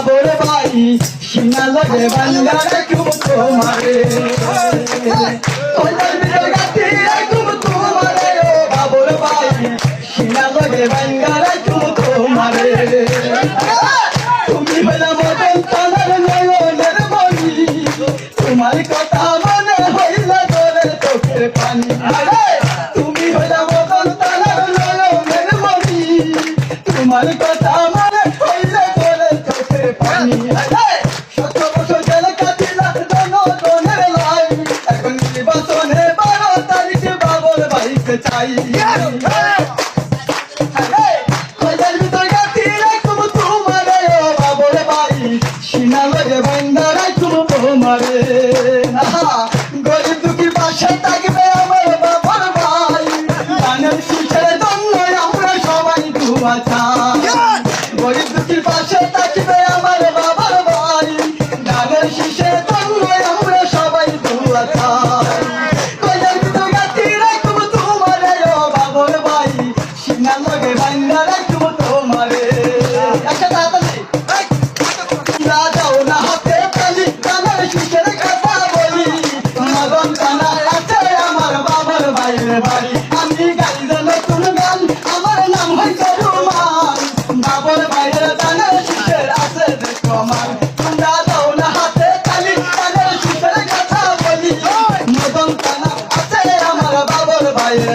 বাবর ভাই সিনা লগে বান্দা রাখুম তোমারে কইলার বিরে গাতি রাখুম তোমারে ও বাবর ভাই সিনা লগে বান্দা রাখুম তোমারে তুমি হইলা মদন তালার নয়নের মনি তোমার কথা মনে হইলা তোরে চোখের পানি তুমি হইলা মদন তালার নয়নের মনি তোমার কথা মনে হইলা তোরে চোখের পানি 17 বছর জেলে কাটিলা জনগণের লাই এখন নির্বাচনে 12 তারিখে বাবর ভাইকে চাই কইলার ভিতর গাতি রাখুম তোমারে ও বাবর ভাই সিনা লগে বান্দা রাখুম তোমারে গরিব দুঃখীর পাশে থাকবে আমার বাবর ভাই গানের শীষের জন্য আমরা সবাই দুয়া চাই গরিব দুঃখীর পাশে থাকবে আমার বাবর ভাই গানের শীষের জন্য আমরা সবাই দুয়া চাই কইলার ভিতর গাতি রাখুম তোমারে ও বাবর ভাই সিনা লগে বান্দা রাখুম তোমারে আচ্ছা তাড়াতাড়ি যাও না হাতে তালি গানের শীষের কথা বলি মদন থানায় আছে আমার বাবর ভাইয়ের বাড়ি আমি গাইলে নতুন গান আমার নাম হইছে রুমান বাবর ভাইয়ের গানের শীষের আছে যে কমান তোমরা যাও না হাতে তালি গানের শীষের কথা বলি মদন থানা আছে আমার বাবর ভাইয়ের